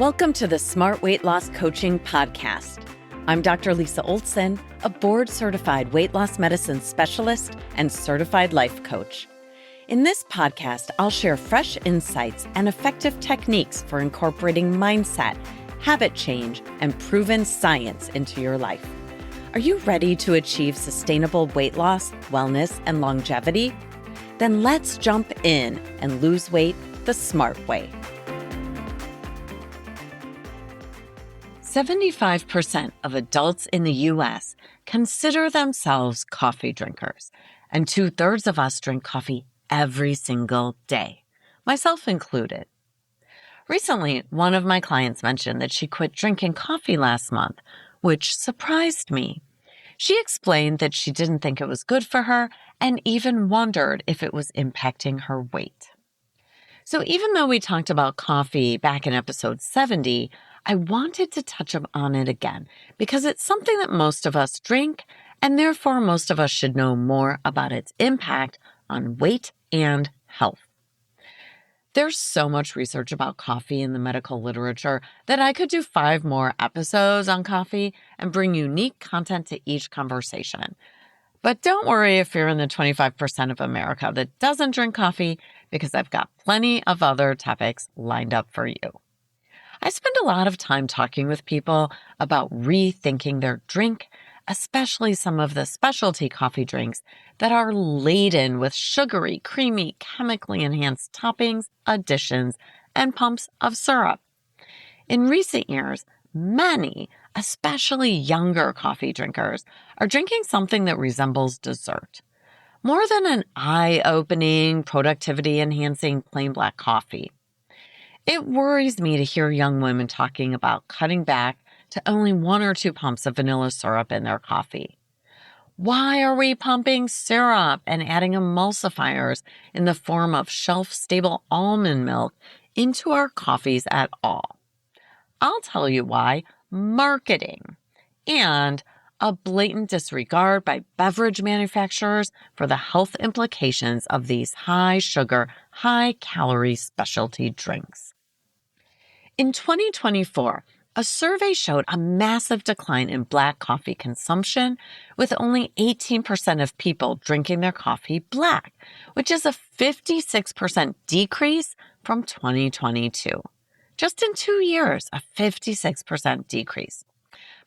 Welcome to the Smart Weight Loss Coaching Podcast. I'm Dr. Lisa Olson, a board-certified weight loss medicine specialist and certified life coach. In this podcast, I'll share fresh insights and effective techniques for incorporating mindset, habit change, and proven science into your life. Are you ready to achieve sustainable weight loss, wellness, and longevity? Then let's jump in and lose weight the smart way. 75% of adults in the U.S. consider themselves coffee drinkers, and 2/3 of us drink coffee every single day, myself included. Recently, one of my clients mentioned that she quit drinking coffee last month, which surprised me. She explained that she didn't think it was good for her and even wondered if it was impacting her weight. So even though we talked about coffee back in episode 70, I wanted to touch on it again because it's something that most of us drink, and therefore most of us should know more about its impact on weight and health. There's so much research about coffee in the medical literature that I could do 5 more episodes on coffee and bring unique content to each conversation. But don't worry if you're in the 25% of America that doesn't drink coffee, because I've got plenty of other topics lined up for you. I spend a lot of time talking with people about rethinking their drink, especially some of the specialty coffee drinks that are laden with sugary, creamy, chemically enhanced toppings, additions, and pumps of syrup. In recent years, many, especially younger coffee drinkers, are drinking something that resembles dessert. More than an eye-opening, productivity-enhancing plain black coffee. It worries me to hear young women talking about cutting back to only 1 or 2 pumps of vanilla syrup in their coffee. Why are we pumping syrup and adding emulsifiers in the form of shelf-stable almond milk into our coffees at all? I'll tell you why: marketing and a blatant disregard by beverage manufacturers for the health implications of these high-sugar, high-calorie specialty drinks. In 2024, a survey showed a massive decline in black coffee consumption, with only 18% of people drinking their coffee black, which is a 56% decrease from 2022. Just in 2 years, a 56% decrease.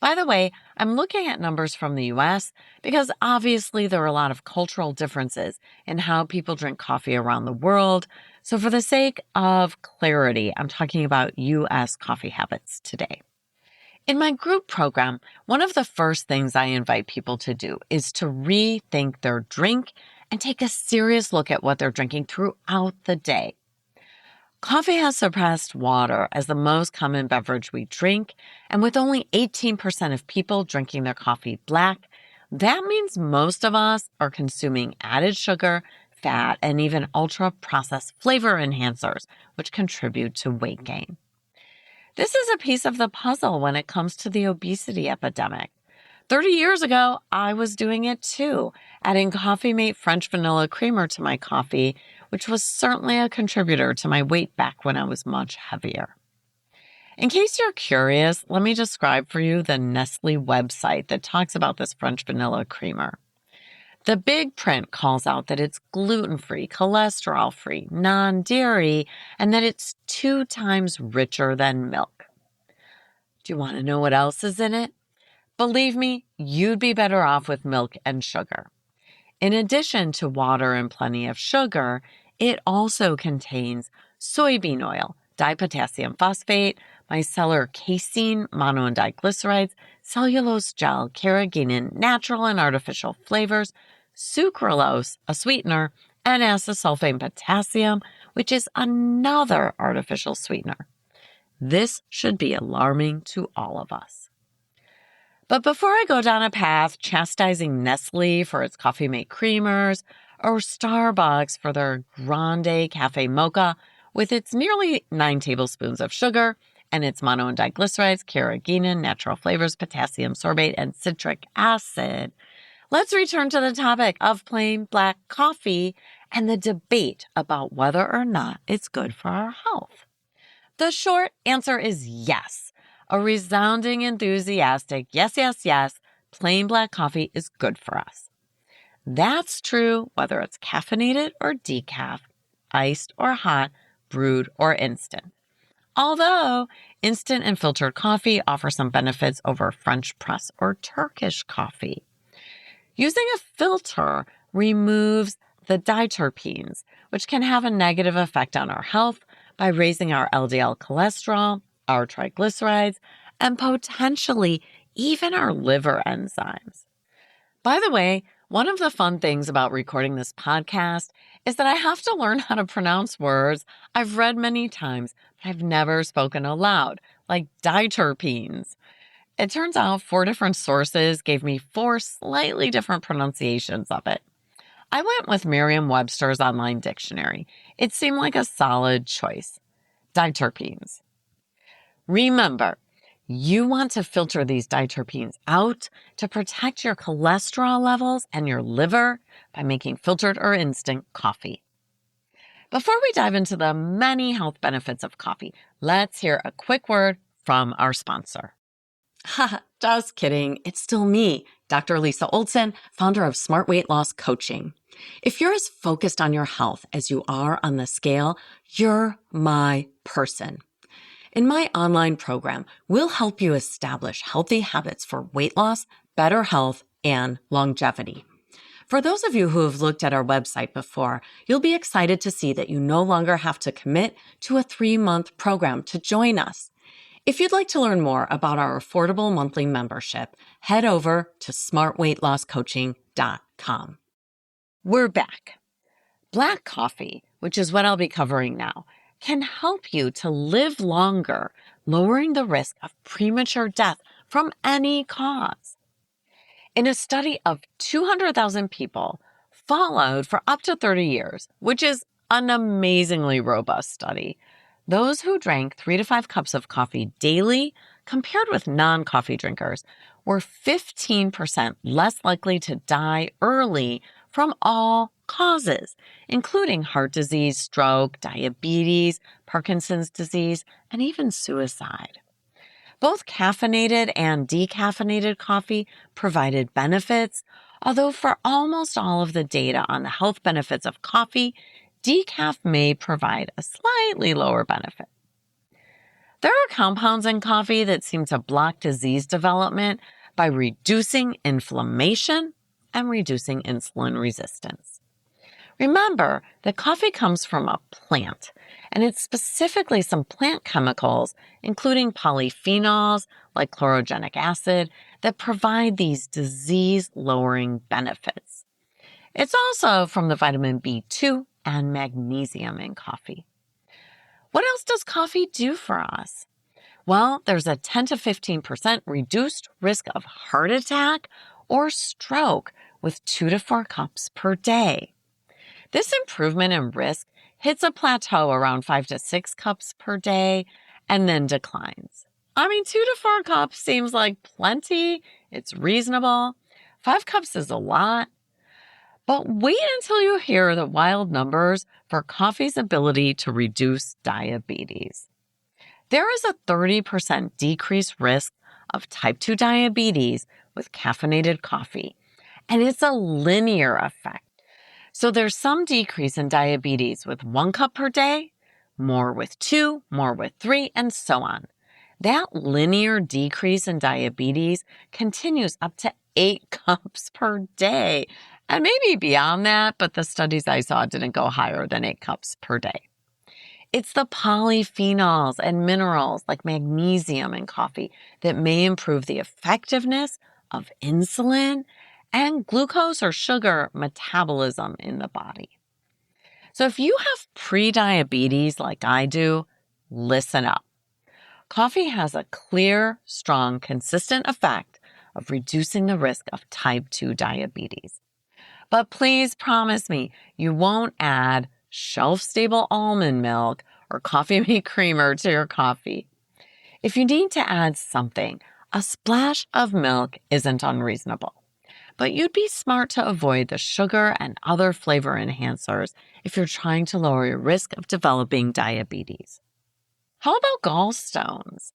By the way, I'm looking at numbers from the U.S. because obviously there are a lot of cultural differences in how people drink coffee around the world. So for the sake of clarity, I'm talking about U.S. coffee habits today. In my group program, one of the first things I invite people to do is to rethink their drink and take a serious look at what they're drinking throughout the day. Coffee has surpassed water as the most common beverage we drink, and with only 18% of people drinking their coffee black, that means most of us are consuming added sugar, fat, and even ultra-processed flavor enhancers, which contribute to weight gain. This is a piece of the puzzle when it comes to the obesity epidemic. 30 years ago, I was doing it too, adding Coffee Mate French vanilla creamer to my coffee, which was certainly a contributor to my weight back when I was much heavier. In case you're curious, let me describe for you the Nestle website that talks about this French vanilla creamer. The big print calls out that it's gluten-free, cholesterol-free, non-dairy, and that it's 2 times richer than milk. Do you want to know what else is in it? Believe me, you'd be better off with milk and sugar. In addition to water and plenty of sugar, it also contains soybean oil, dipotassium phosphate, micellar casein, mono and diglycerides, cellulose gel, carrageenan, natural and artificial flavors, sucralose, a sweetener, and acesulfame potassium, which is another artificial sweetener. This should be alarming to all of us. But before I go down a path chastising Nestle for its Coffee Mate creamers or Starbucks for their Grande Cafe Mocha with its nearly 9 tablespoons of sugar and its mono and diglycerides, carrageenan, natural flavors, potassium sorbate, and citric acid, let's return to the topic of plain black coffee and the debate about whether or not it's good for our health. The short answer is yes. A resounding, enthusiastic yes, yes, yes, plain black coffee is good for us. That's true whether it's caffeinated or decaf, iced or hot, brewed or instant. Although instant and filtered coffee offer some benefits over French press or Turkish coffee. Using a filter removes the diterpenes, which can have a negative effect on our health by raising our LDL cholesterol, our triglycerides, and potentially even our liver enzymes. By the way, one of the fun things about recording this podcast is that I have to learn how to pronounce words I've read many times, but I've never spoken aloud, like diterpenes. It turns out 4 different sources gave me 4 slightly different pronunciations of it. I went with Merriam-Webster's online dictionary. It seemed like a solid choice. Diterpenes. Remember, you want to filter these diterpenes out to protect your cholesterol levels and your liver by making filtered or instant coffee. Before we dive into the many health benefits of coffee, let's hear a quick word from our sponsor. Haha, just kidding. It's still me, Dr. Lisa Olson, founder of Smart Weight Loss Coaching. If you're as focused on your health as you are on the scale, you're my person. In my online program, we'll help you establish healthy habits for weight loss, better health, and longevity. For those of you who have looked at our website before, you'll be excited to see that you no longer have to commit to a 3-month program to join us. If you'd like to learn more about our affordable monthly membership, head over to smartweightlosscoaching.com. We're back. Black coffee, which is what I'll be covering now, can help you to live longer, lowering the risk of premature death from any cause. In a study of 200,000 people followed for up to 30 years, which is an amazingly robust study, those who drank 3 to 5 cups of coffee daily compared with non-coffee drinkers were 15% less likely to die early from all causes, including heart disease, stroke, diabetes, Parkinson's disease, and even suicide. Both caffeinated and decaffeinated coffee provided benefits, although for almost all of the data on the health benefits of coffee, decaf may provide a slightly lower benefit. There are compounds in coffee that seem to block disease development by reducing inflammation and reducing insulin resistance. Remember that coffee comes from a plant, and it's specifically some plant chemicals, including polyphenols like chlorogenic acid, that provide these disease-lowering benefits. It's also from the vitamin B2 and magnesium in coffee. What else does coffee do for us? Well, there's a 10 to 15% reduced risk of heart attack or stroke with 2 to 4 cups per day. This improvement in risk hits a plateau around 5 to 6 cups per day and then declines. 2 to 4 cups seems like plenty. It's reasonable. 5 cups is a lot. But wait until you hear the wild numbers for coffee's ability to reduce diabetes. There is a 30% decreased risk of type 2 diabetes with caffeinated coffee, and it's a linear effect. So there's some decrease in diabetes with 1 cup per day, more with 2, more with 3, and so on. That linear decrease in diabetes continues up to 8 cups per day, and maybe beyond that, but the studies I saw didn't go higher than 8 cups per day. It's the polyphenols and minerals like magnesium in coffee that may improve the effectiveness of insulin and glucose or sugar metabolism in the body. So if you have pre-diabetes like I do, listen up. Coffee has a clear, strong, consistent effect of reducing the risk of type 2 diabetes. But please promise me you won't add shelf-stable almond milk or coffee mate creamer to your coffee. If you need to add something, a splash of milk isn't unreasonable. But you'd be smart to avoid the sugar and other flavor enhancers if you're trying to lower your risk of developing diabetes. How about gallstones?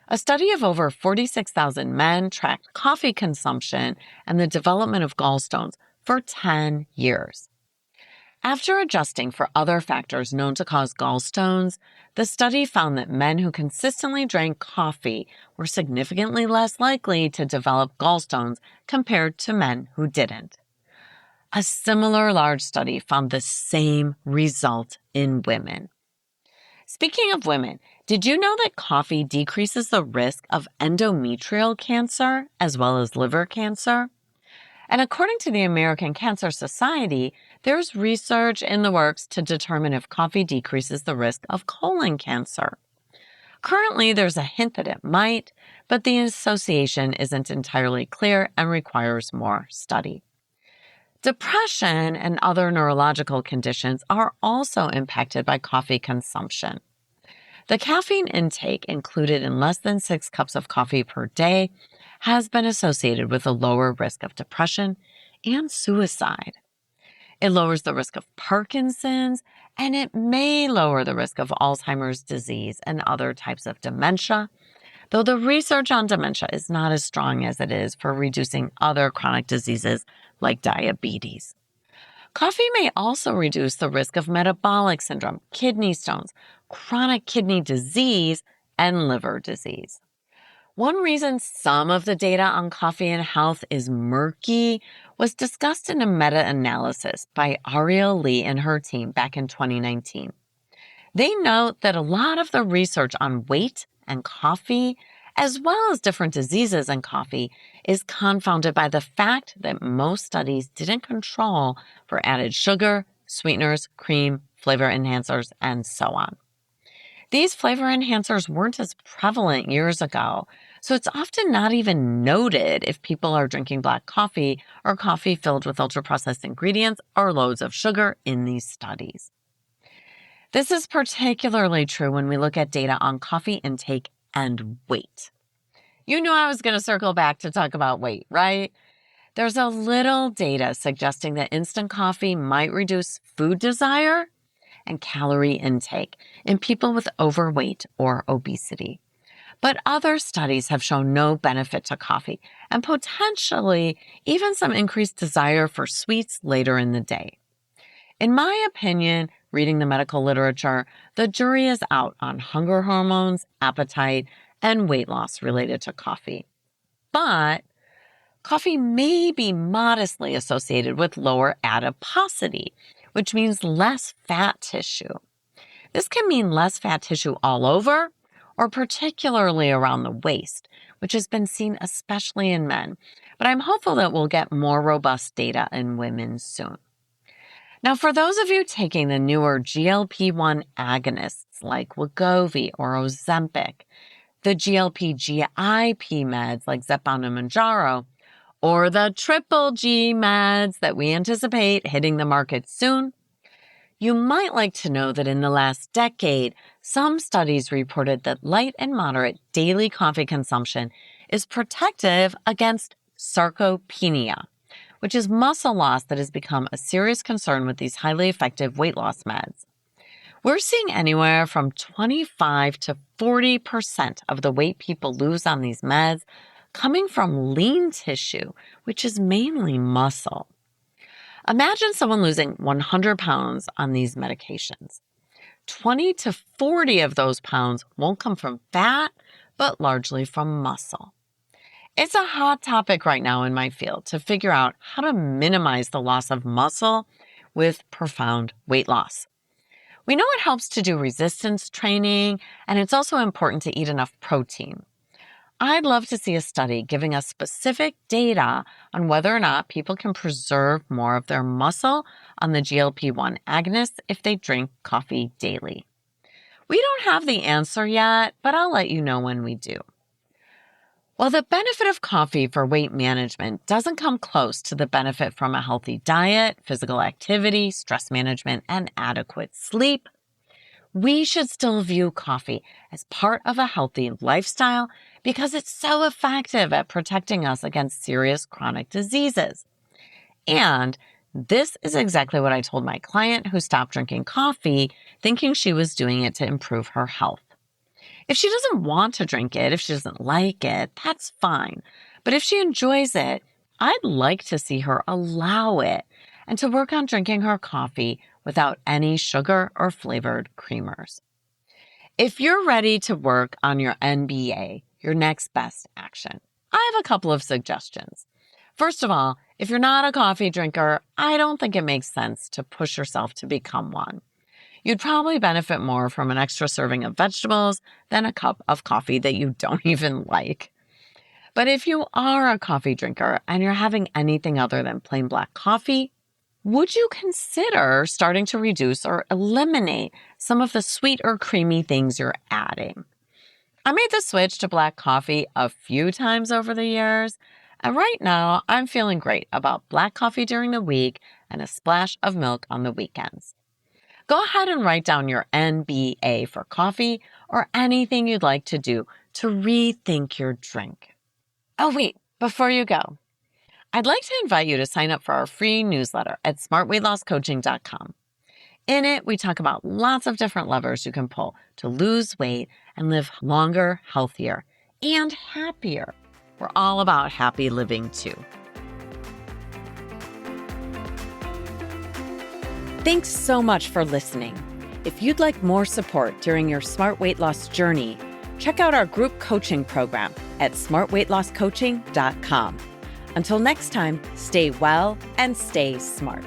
A study of over 46,000 men tracked coffee consumption and the development of gallstones for 10 years. After adjusting for other factors known to cause gallstones, the study found that men who consistently drank coffee were significantly less likely to develop gallstones compared to men who didn't. A similar large study found the same result in women. Speaking of women, did you know that coffee decreases the risk of endometrial cancer as well as liver cancer? And according to the American Cancer Society, there's research in the works to determine if coffee decreases the risk of colon cancer. Currently, there's a hint that it might, but the association isn't entirely clear and requires more study. Depression and other neurological conditions are also impacted by coffee consumption. The caffeine intake included in less than 6 cups of coffee per day has been associated with a lower risk of depression and suicide. It lowers the risk of Parkinson's, and it may lower the risk of Alzheimer's disease and other types of dementia, though the research on dementia is not as strong as it is for reducing other chronic diseases like diabetes. Coffee may also reduce the risk of metabolic syndrome, kidney stones, chronic kidney disease, and liver disease. One reason some of the data on coffee and health is murky was discussed in a meta-analysis by Ariel Lee and her team back in 2019. They note that a lot of the research on weight and coffee, as well as different diseases in coffee, is confounded by the fact that most studies didn't control for added sugar, sweeteners, cream, flavor enhancers, and so on. These flavor enhancers weren't as prevalent years ago, so it's often not even noted if people are drinking black coffee or coffee filled with ultra-processed ingredients or loads of sugar in these studies. This is particularly true when we look at data on coffee intake and weight. You knew I was going to circle back to talk about weight, right? There's a little data suggesting that instant coffee might reduce food desire and calorie intake in people with overweight or obesity. But other studies have shown no benefit to coffee and potentially even some increased desire for sweets later in the day. In my opinion, reading the medical literature, the jury is out on hunger hormones, appetite, and weight loss related to coffee. But coffee may be modestly associated with lower adiposity, which means less fat tissue. This can mean less fat tissue all over, or particularly around the waist, which has been seen especially in men. But I'm hopeful that we'll get more robust data in women soon. Now, for those of you taking the newer GLP-1 agonists like Wegovy or Ozempic, the GLP-GIP meds like Zepbound and Mounjaro, or the triple G meds that we anticipate hitting the market soon, you might like to know that in the last decade, some studies reported that light and moderate daily coffee consumption is protective against sarcopenia, which is muscle loss that has become a serious concern with these highly effective weight loss meds. We're seeing anywhere from 25 to 40% of the weight people lose on these meds coming from lean tissue, which is mainly muscle. Imagine someone losing 100 pounds on these medications. 20 to 40 of those pounds won't come from fat, but largely from muscle. It's a hot topic right now in my field to figure out how to minimize the loss of muscle with profound weight loss. We know it helps to do resistance training, and it's also important to eat enough protein. I'd love to see a study giving us specific data on whether or not people can preserve more of their muscle on the GLP-1 agonists if they drink coffee daily. We don't have the answer yet, but I'll let you know when we do. While the benefit of coffee for weight management doesn't come close to the benefit from a healthy diet, physical activity, stress management, and adequate sleep, we should still view coffee as part of a healthy lifestyle because it's so effective at protecting us against serious chronic diseases. And this is exactly what I told my client who stopped drinking coffee, thinking she was doing it to improve her health. If she doesn't want to drink it, if she doesn't like it, that's fine. But if she enjoys it, I'd like to see her allow it and to work on drinking her coffee without any sugar or flavored creamers. If you're ready to work on your NBA, your next best action, I have a couple of suggestions. First of all, if you're not a coffee drinker, I don't think it makes sense to push yourself to become one. You'd probably benefit more from an extra serving of vegetables than a cup of coffee that you don't even like. But if you are a coffee drinker and you're having anything other than plain black coffee, would you consider starting to reduce or eliminate some of the sweet or creamy things you're adding? I made the switch to black coffee a few times over the years, and right now I'm feeling great about black coffee during the week and a splash of milk on the weekends. Go ahead and write down your NBA for coffee or anything you'd like to do to rethink your drink. Oh, wait, before you go, I'd like to invite you to sign up for our free newsletter at smartweightlosscoaching.com. In it, we talk about lots of different levers you can pull to lose weight and live longer, healthier, and happier. We're all about happy living too. Thanks so much for listening. If you'd like more support during your smart weight loss journey, check out our group coaching program at smartweightlosscoaching.com. Until next time, stay well and stay smart.